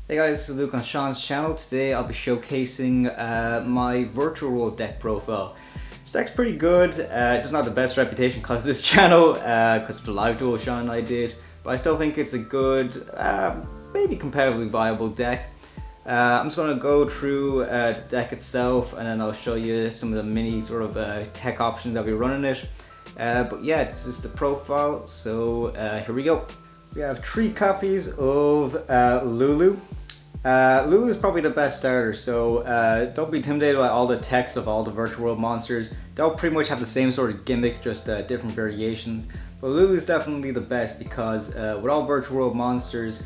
Hey guys, this is Luke on Sean's channel. Today I'll be showcasing my virtual world deck profile. This deck's pretty good. It doesn't have the best reputation because of this channel, because of the live duel Sean and I did, but I still think it's a good, maybe competitively viable deck. I'm just going to go through the deck itself, and then I'll show you some of the mini sort of tech options that we run in it. But yeah, this is the profile, so here we go. We have 3 copies of Lulu. Lulu is probably the best starter, so don't be intimidated by all the text of all the virtual world monsters. They'll pretty much have the same sort of gimmick, just different variations. But Lulu is definitely the best because with all virtual world monsters,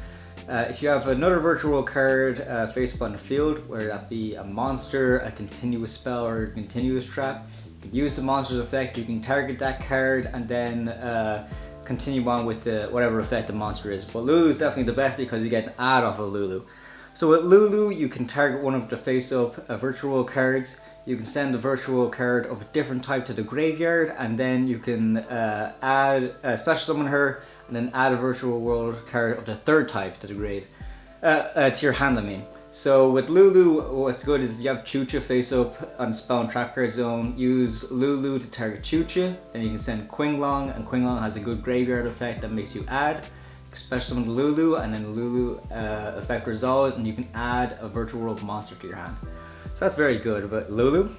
if you have another virtual world card face up on the field, whether that be a monster, a continuous spell, or a continuous trap, you can use the monster's effect, you can target that card, and then continue on with whatever effect the monster is. But Lulu is definitely the best because you get an add off of Lulu. So with Lulu, you can target one of the face-up virtual cards, you can send a virtual card of a different type to the graveyard, and then you can add special summon her, and then add a virtual world card of the third type to the grave, to your hand I mean. So with Lulu, what's good is if you have Chuche face up on spell and trap card zone, use Lulu to target Chuche, then you can send Qinglong, and Qinglong has a good graveyard effect that makes you add. Special summon Lulu, and then Lulu effect resolves, and you can add a virtual world monster to your hand. So that's very good about Lulu.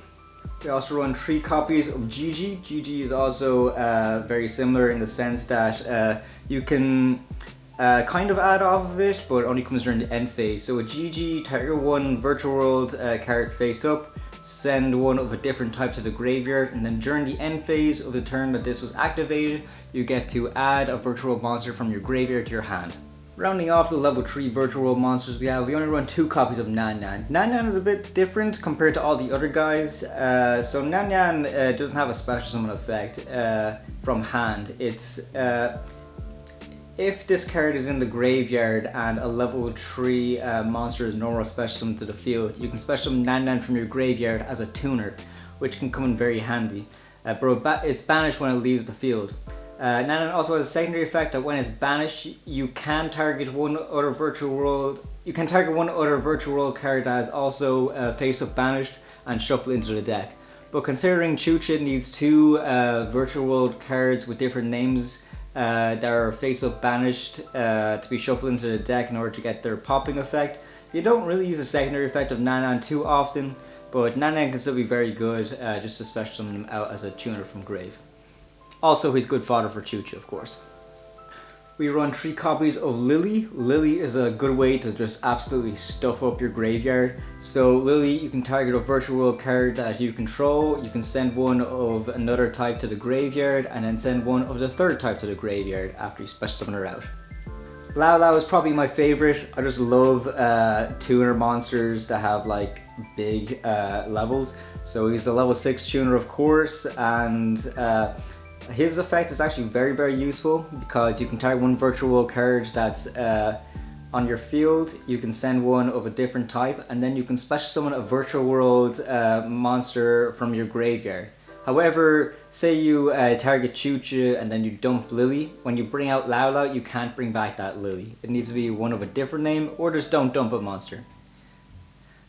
We also run 3 copies of Jiji. Jiji is also very similar in the sense that you can kind of add off of it, but it only comes during the end phase. So with Jiji, target one virtual world card face up, send one of a different type to the graveyard, and then during the end phase of the turn that this was activated, you get to add a virtual world monster from your graveyard to your hand. Rounding off the level 3 virtual world monsters we only run 2 copies of Nyannyan. Nyannyan is a bit different compared to all the other guys. So Nyannyan doesn't have a special summon effect from hand. It's if this card is in the graveyard and a level 3 monster is normal special summon to the field, you can special summon Nyannyan from your graveyard as a tuner, which can come in very handy. But it's banished when it leaves the field. Nyannyan also has a secondary effect that when it's banished, you can target one other virtual world. You can target one other virtual world card that is also face up banished and shuffle into the deck. But considering Chuche needs 2 virtual world cards with different names that are face up banished to be shuffled into the deck in order to get their popping effect, you don't really use a secondary effect of Nyannyan too often. But Nyannyan can still be very good, just to special summon him out as a tuner from grave. Also, he's good fodder for Chuche, of course. We run 3 copies of Lili. Lili is a good way to just absolutely stuff up your graveyard. So Lili, you can target a virtual world card that you control, you can send one of another type to the graveyard, and then send one of the third type to the graveyard after you special summon her out. Laolao is probably my favorite. I just love tuner monsters that have like big levels. So he's the level 6 tuner, of course, and his effect is actually very, very useful because you can target one virtual world card that's on your field, you can send one of a different type, and then you can special summon a virtual world monster from your graveyard. However, say you target Chuche and then you dump Lili, when you bring out Laolao, you can't bring back that Lili. It needs to be one of a different name, or just don't dump a monster.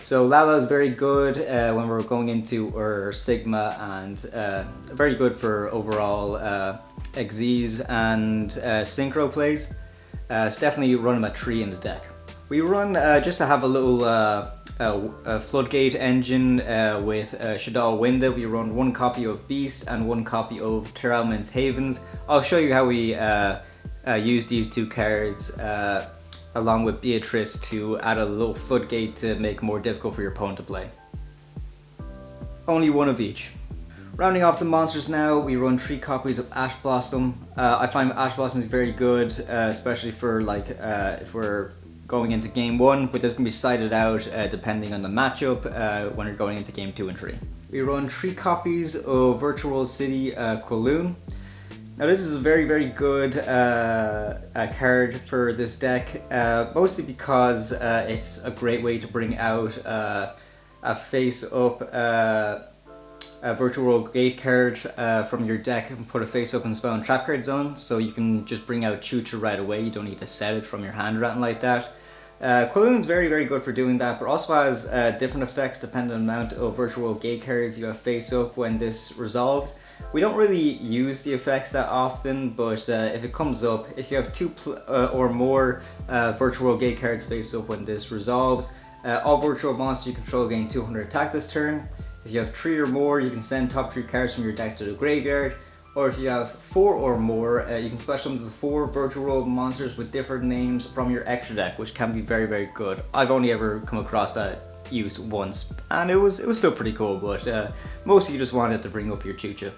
So Laolao is very good when we're going into our Sigma, and very good for overall Xyz and Synchro plays. It's definitely run him at 3 in the deck. We run, just to have a little Floodgate engine with Shaddoll Winda, we run 1 copy of Beast and 1 copy of Tearlaments Havnis. I'll show you how we use these 2 cards along with Beatrice to add a little floodgate to make it more difficult for your opponent to play. Only 1 of each. Rounding off the monsters now, we run 3 copies of Ash Blossom. I find Ash Blossom is very good, especially for like if we're going into game 1, but this can be sided out depending on the matchup when you're going into game 2 and 3. We run 3 copies of Virtual World City Kauwloon. Now this is a very, very good card for this deck, mostly because it's a great way to bring out a face-up Virtual World Gate card from your deck and put a face-up in spell and trap card zone, so you can just bring out Chuche right away. You don't need to set it from your hand or anything like that. Kauwloon is very good for doing that, but also has different effects depending on the amount of virtual gate cards you have face up when this resolves. We don't really use the effects that often, but if it comes up, if you have 2 or more virtual gate cards face up when this resolves, all virtual monsters you control gain 200 attack this turn. If you have 3 or more, you can send top 3 cards from your deck to the graveyard. Or if you have 4 or more, you can special them to 4 virtual monsters with different names from your extra deck, which can be very good. I've only ever come across that use once, and it was still pretty cool, but mostly you just wanted to bring up your Chuche.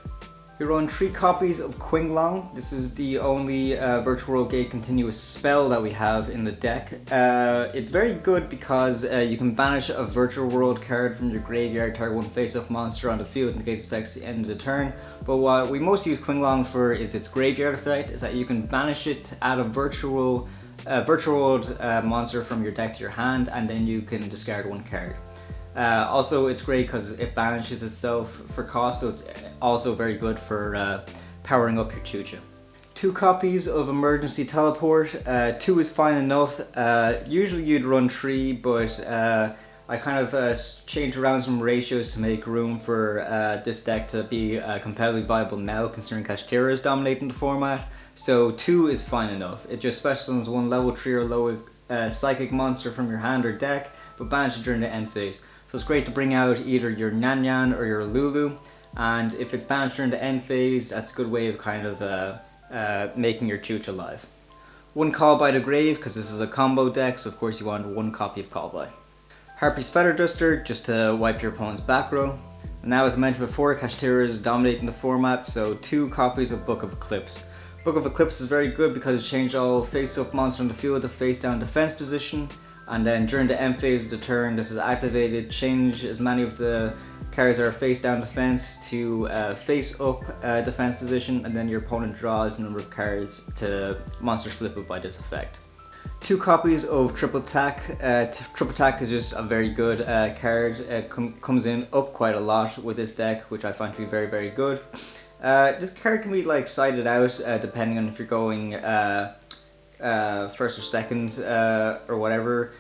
You run 3 copies of Qinglong. This is the only virtual gate continuous spell that we have in the deck. It's very good because you can banish a virtual world card from your graveyard, target 1 face-up monster on the field, negates effects at the end of the turn. But what we most use Qinglong for is its graveyard effect, is that you can banish it, add a virtual world monster from your deck to your hand, and then you can discard 1 card. Also, it's great because it banishes itself for cost, so it's also very good for powering up your Chuche. 2 copies of Emergency Teleport. 2 is fine enough. Usually you'd run 3, but I kind of changed around some ratios to make room for this deck to be competitively viable now, considering Kashtira is dominating the format. So 2 is fine enough. It just special summons 1 level 3 or lower psychic monster from your hand or deck, but banish it during the end phase. So it's great to bring out either your Nyannyan or your Lulu, and if it's banished during the end phase, that's a good way of kind of making your Chuche alive. 1 Call by the Grave, because this is a combo deck, so of course you want 1 copy of Call by. Harpie's Feather Duster, just to wipe your opponent's back row. And now, as I mentioned before, Kashtira is dominating the format, so 2 copies of Book of Eclipse. Book of Eclipse is very good because it changes all face-up monsters on the field to face-down defense position. And then during the end phase of the turn, this is activated, change as many of the cards that are face down defense to face up defense position, and then your opponent draws a number of cards to monsters flip up by this effect. 2 copies of Triple Attack. Triple Attack is just a very good card. It comes in up quite a lot with this deck, which I find to be very good. This card can be like sided out depending on if you're going first or second or whatever.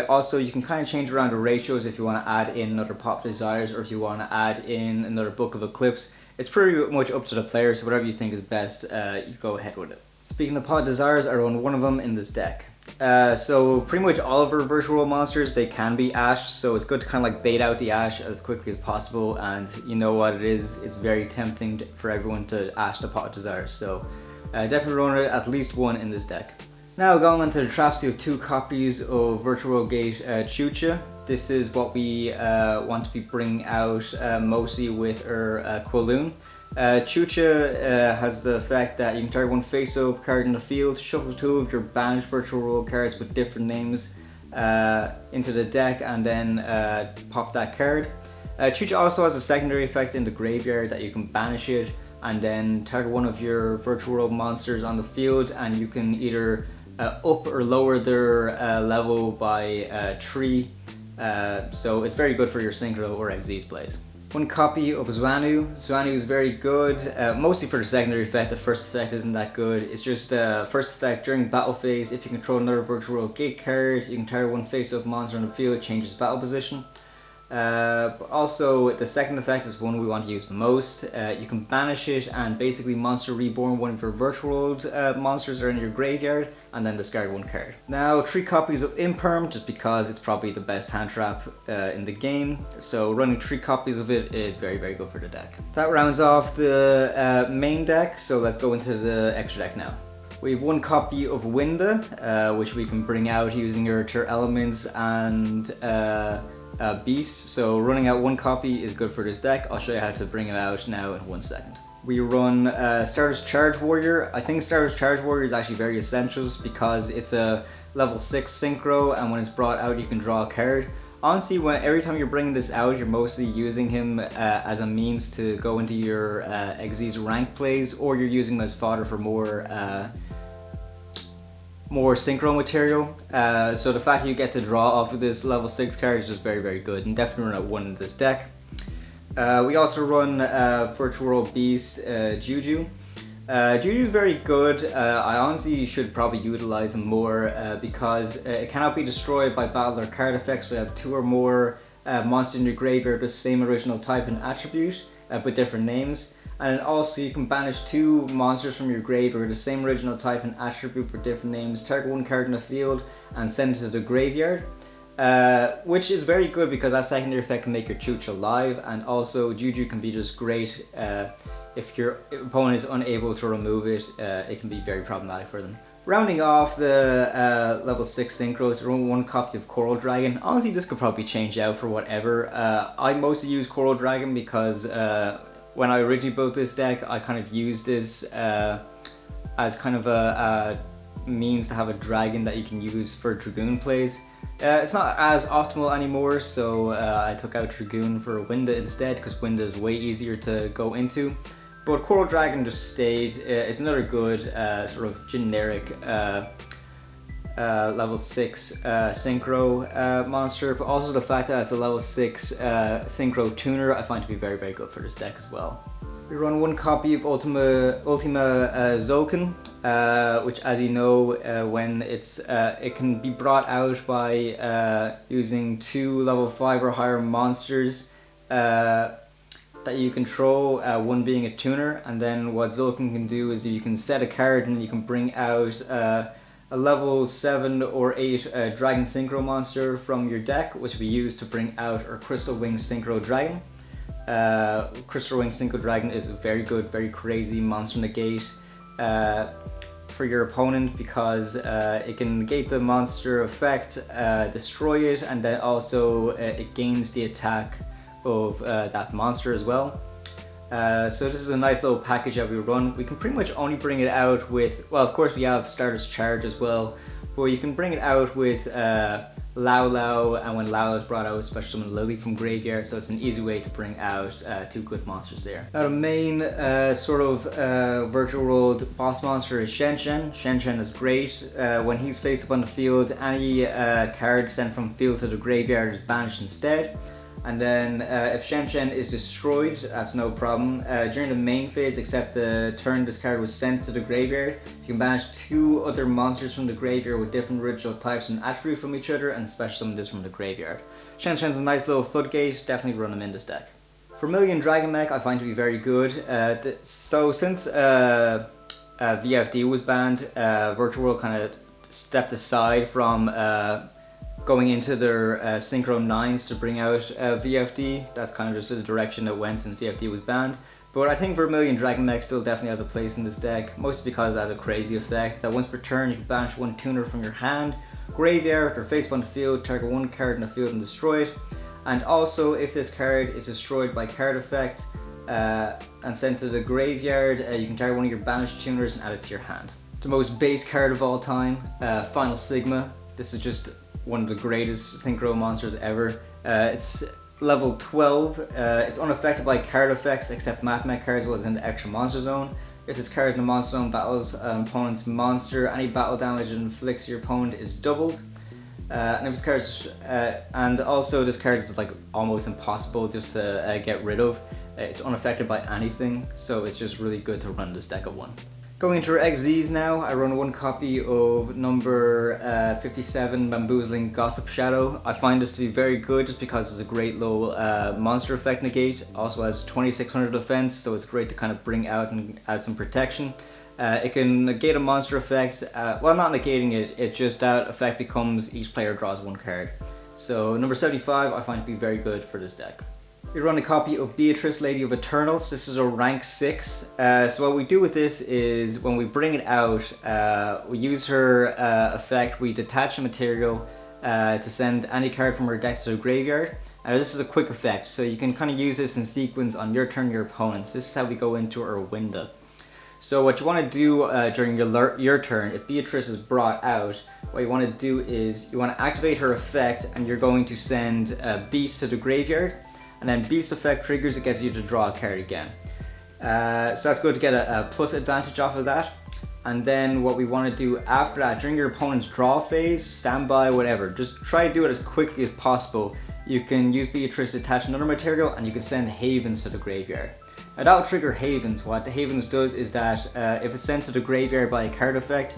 Also, you can kind of change around the ratios if you want to add in another Pot Desires or if you want to add in another Book of Eclipse. It's pretty much up to the player, so whatever you think is best, you go ahead with it. Speaking of Pot Desires, I run 1 of them in this deck. So pretty much all of our virtual monsters, they can be ashed, so it's good to kind of like bait out the ash as quickly as possible, and you know what it is, it's very tempting for everyone to ash the Pot Desires, so definitely run at least 1 in this deck. Now going on to the traps, you have 2 copies of Virtual Gate Chuche. This is what we want to be bringing out mostly with our Kauwloon. Chuche has the effect that you can target 1 face-up card in the field, shuffle 2 of your banished virtual world cards with different names into the deck, and then pop that card. Chuche also has a secondary effect in the graveyard that you can banish it and then target 1 of your virtual world monsters on the field, and you can either up or lower their level by 3, so it's very good for your Synchro or Xyz plays. 1 copy of Xuanwu. Xuanwu is very good, mostly for the secondary effect. The first effect isn't that good. It's just first effect during battle phase. If you control another virtual world gate card, you can target 1 face-up monster on the field, changes battle position. But also the second effect is one we want to use the most. You can banish it and basically monster reborn 1 of your virtual world monsters are in your graveyard, and then discard 1 card. Now 3 copies of Imperm, just because it's probably the best hand trap in the game, so running 3 copies of it is very good for the deck. That rounds off the main deck, so let's go into the extra deck now. We have 1 copy of Winda, which we can bring out using your Tearlaments and Beast, so running out 1 copy is good for this deck. I'll show you how to bring it out now in 1 second. We run Starter's Charge Warrior. I think Starter's Charge Warrior is actually very essential because it's a level 6 Synchro, and when it's brought out you can draw a card. Honestly, every time you're bringing this out, you're mostly using him as a means to go into your Xyz rank plays, or you're using him as fodder for more Synchro material. So the fact that you get to draw off of this level 6 card is just very good, and definitely run at 1 in this deck. We also run Virtual Beast Jiujiu. Jiujiu is very good. I honestly should probably utilize him more because it cannot be destroyed by battle or card effects. We have 2 or more monsters in your graveyard with the same original type and attribute but different names. And also you can banish 2 monsters from your graveyard with the same original type and attribute for different names, target 1 card in the field and send it to the graveyard. Which is very good because that secondary effect can make your Chuche alive, and also Jiujiu can be just great if your opponent is unable to remove it. It can be very problematic for them. Rounding off the level 6 synchros, there only 1 copy of Coral Dragon. Honestly, this could probably change out for whatever. I mostly use Coral Dragon because when I originally built this deck, I kind of used this as kind of a means to have a dragon that you can use for Dragoon plays. It's not as optimal anymore, so I took out Dragoon for Winda instead because Winda is way easier to go into. But Coral Dragon just stayed. It's another good sort of generic level 6 Synchro monster, but also the fact that it's a level 6 Synchro tuner I find to be very, very good for this deck as well. We run 1 copy of Ultimaya Tzolkin, which, as you know, when it can be brought out by using 2 level 5 or higher monsters that you control, 1 being a tuner. And then what Tzolkin can do is you can set a card and you can bring out a level 7 or 8 Dragon Synchro monster from your deck, which will be used to bring out our Crystal Wing Synchro Dragon. Crystal Wing Synchro Dragon is a very good, very crazy monster negate for your opponent because it can negate the monster effect, destroy it, and then also it gains the attack of that monster as well. So this is a nice little package that we run. We can pretty much only bring it out with, well, of course we have Starter's Charge as well, but you can bring it out with Laolao, and when Laolao is brought out, especially summon Lili from graveyard, so it's an easy way to bring out 2 good monsters there. Now the main sort of virtual world boss monster is Shenshen. Shenshen is great. When he's faced up on the field, any card sent from field to the graveyard is banished instead. And then if Shenshen is destroyed, that's no problem. During the main phase, except the turn this card was sent to the graveyard, you can banish 2 other monsters from the graveyard with different original types and attributes from each other, and special summon this from the graveyard. Shenshen's a nice little floodgate, definitely run him in this deck. Vermillion Dragon Mech I find to be very good. So since VFD was banned, Virtual World kind of stepped aside from going into their Synchro 9s to bring out VFD. That's kind of just the direction it went since VFD was banned. But I think Vermillion Dragon Mech still definitely has a place in this deck, mostly because it has a crazy effect that once per turn you can banish 1 tuner from your hand, graveyard, or face on the field, target 1 card in the field and destroy it. And also if this card is destroyed by card effect and sent to the graveyard, you can target 1 of your banished tuners and add it to your hand. The most base card of all time, Final Sigma. This is just one of the greatest Synchro monsters ever. It's level 12. It's unaffected by card effects except Geomathmech cards was in the extra monster zone. If this card in the monster zone battles an opponent's monster, any battle damage it inflicts your opponent is doubled. And if this card and also this card is like almost impossible just to get rid of. It's unaffected by anything, so it's just really good to run this deck of 1. Going into our XZs now, I run 1 copy of number 57 Bamboozling Gossip Shadow. I find this to be very good just because it's a great little monster effect negate. Also has 2600 defense, so it's great to kind of bring out and add some protection. It can negate a monster effect, well, not negating it, it just that effect becomes each player draws 1 card. So number 75 I find to be very good for this deck. We run a copy of Beatrice, Lady of Eternals. This is a rank 6. So what we do with this is when we bring it out, we use her effect, we detach a material to send any card from her deck to the graveyard. This is a quick effect, so you can kind of use this in sequence on your turn, your opponent's. This is how we go into our Winda. So what you want to do during your turn, if Beatrice is brought out, what you want to do is you want to activate her effect and you're going to send Beast to the graveyard. And then Beast effect triggers, it gets you to draw a card again. So that's good to get a plus advantage off of that. And then what we want to do after that, during your opponent's draw phase, standby, whatever, just try to do it as quickly as possible. You can use Beatrice to attach another material and you can send Havens to the graveyard. That'll trigger Havens. What the Havens does is that if it's sent to the graveyard by a card effect,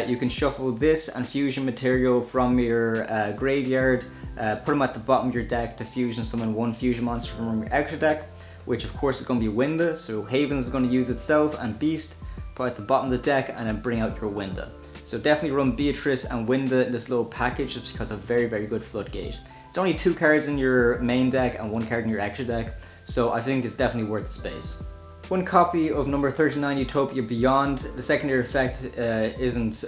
you can shuffle this and fusion material from your graveyard, put them at the bottom of your deck to fusion summon one fusion monster from your extra deck, which of course is going to be Winda, so Havens is going to use itself and Beast, put at the bottom of the deck, and then bring out your Winda. So definitely run Beatrice and Winda in this little package just because of very, very good floodgate. It's only 2 cards in your main deck and 1 card in your extra deck, so I think it's definitely worth the space. 1 copy of number 39 Utopia Beyond. The secondary effect doesn't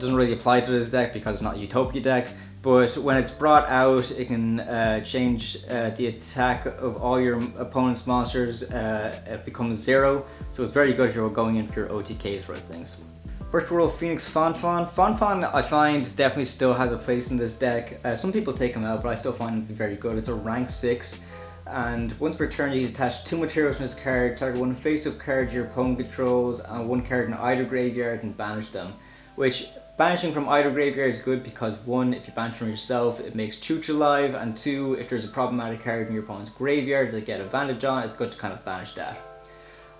really apply to this deck because it's not a Utopia deck, but when it's brought out, it can change the attack of all your opponent's monsters. It becomes 0, so it's very good if you're going in for your OTKs for things. Virtual World Phoenix Fanfan. Fanfan I find definitely still has a place in this deck. Some people take him out, but I still find him to be very good. It's a rank 6. And once per turn, you can attach 2 materials from this card, target 1 face-up card your opponent controls, and 1 card in either graveyard and banish them. Which, banishing from either graveyard is good because 1, if you banish from yourself, it makes Chuche alive, and 2, if there's a problematic card in your opponent's graveyard to get advantage on, it's good to kind of banish that.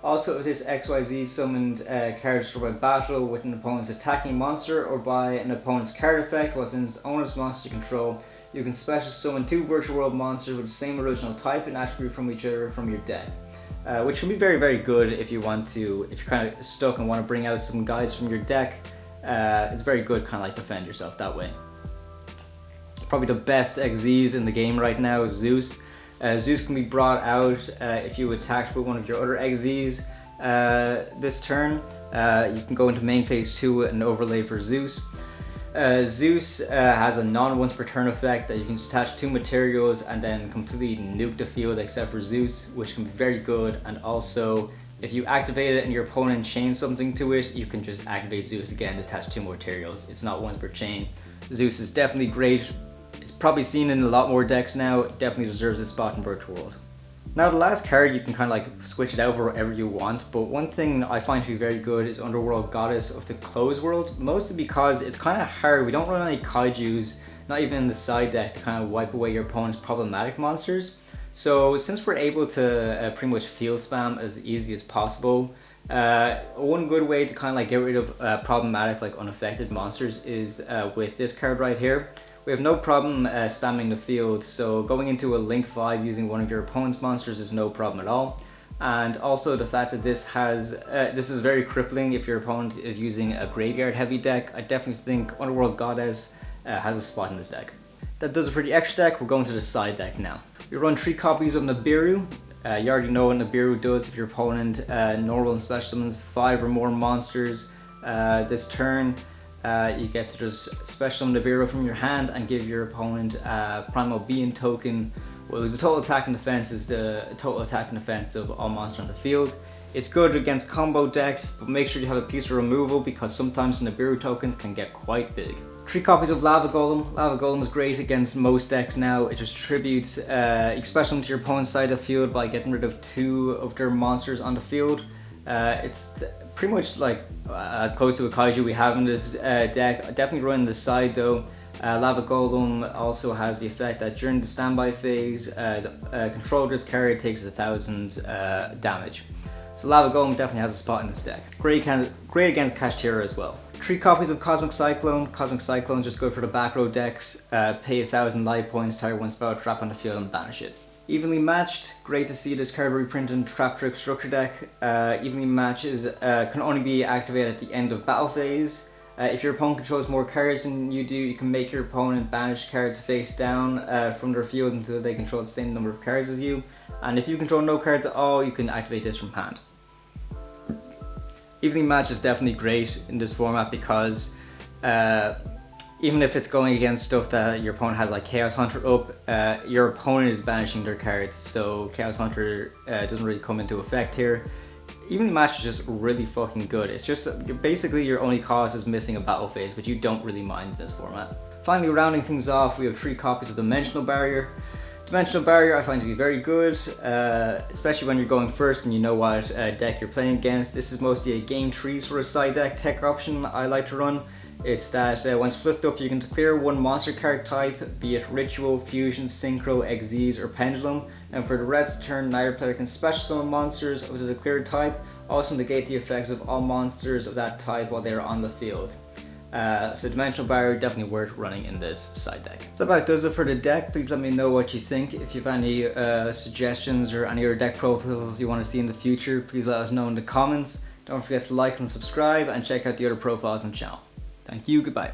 Also, if this XYZ summoned card destroyed by battle with an opponent's attacking monster or by an opponent's card effect was in its owner's monster control, you can special summon 2 virtual world monsters with the same original type and attribute from each other from your deck. Which can be very, very good if you want to, if you're kind of stuck and want to bring out some guys from your deck. It's very good, kind of like defend yourself that way. Probably the best XZs in the game right now is Zeus. Zeus can be brought out if you attacked with one of your other XZs this turn. You can go into main phase 2 and overlay for Zeus. Zeus has a non-once per turn effect that you can just attach 2 materials and then completely nuke the field except for Zeus, which can be very good. And also, if you activate it and your opponent chains something to it, you can just activate Zeus again to attach 2 materials. It's not once per chain. Zeus is definitely great. It's probably seen in a lot more decks now. It definitely deserves a spot in Virtual World. Now the last card, you can kind of like switch it out for whatever you want, but one thing I find to be very good is Underworld Goddess of the Closed World, mostly because it's kind of hard. We don't run any kaijus, not even in the side deck, to kind of wipe away your opponent's problematic monsters. So since we're able to pretty much field spam as easy as possible, one good way to kind of like get rid of problematic, like unaffected monsters is with this card right here. We have no problem spamming the field, so going into a Link 5 using one of your opponent's monsters is no problem at all. And also the fact that this is very crippling if your opponent is using a graveyard heavy deck. I definitely think Underworld Goddess has a spot in this deck. That does it for the extra deck. We're going to the side deck now. We run 3 copies of Nibiru. You already know what Nibiru does if your opponent normal and special summons 5 or more monsters this turn. You get to just special summon Nibiru from your hand and give your opponent a Primal Being token. Well, the total attack and defense is the total attack and defense of all monsters on the field. It's good against combo decks, but make sure you have a piece of removal because sometimes Nibiru tokens can get quite big. 3 copies of Lava Golem. Lava Golem is great against most decks now. It just tributes, you can special summon to your opponent's side of the field by getting rid of 2 of their monsters on the field. It's pretty much like as close to a kaiju we have in this deck. Definitely run the side though. Lava Golem also has the effect that during the standby phase, the control of this card takes 1,000 damage. So Lava Golem definitely has a spot in this deck. Great against Kashtira as well. 3 copies of Cosmic Cyclone. Cosmic Cyclone just good for the back row decks. Pay 1,000 life points, target 1 spell trap on the field and banish it. Evenly Matched, great to see this card reprinted in Trap Trick Structure deck. Evenly Matched can only be activated at the end of battle phase. If your opponent controls more cards than you do, you can make your opponent banish cards face down from their field until they control the same number of cards as you. And if you control no cards at all, you can activate this from hand. Evenly Matched is definitely great in this format because even if it's going against stuff that your opponent has like Chaos Hunter up, your opponent is banishing their cards, so Chaos Hunter doesn't really come into effect here. Evenly Matched is just really fucking good. It's just basically your only cause is missing a battle phase, which you don't really mind in this format. Finally, rounding things off, we have 3 copies of Dimensional Barrier. Dimensional Barrier I find to be very good, especially when you're going first and you know what deck you're playing against. This is mostly a game tree sort of side deck tech option I like to run. It's that once flipped up, you can declare one monster card type, be it Ritual, Fusion, Synchro, Xyz, or Pendulum, and for the rest of the turn, neither player can special summon monsters of the declared type, also negate the effects of all monsters of that type while they are on the field. So Dimensional Barrier definitely worth running in this side deck. So that about does it for the deck. Please let me know what you think. If you have any suggestions or any other deck profiles you want to see in the future, please let us know in the comments. Don't forget to like and subscribe and check out the other profiles on the channel. Thank you, goodbye.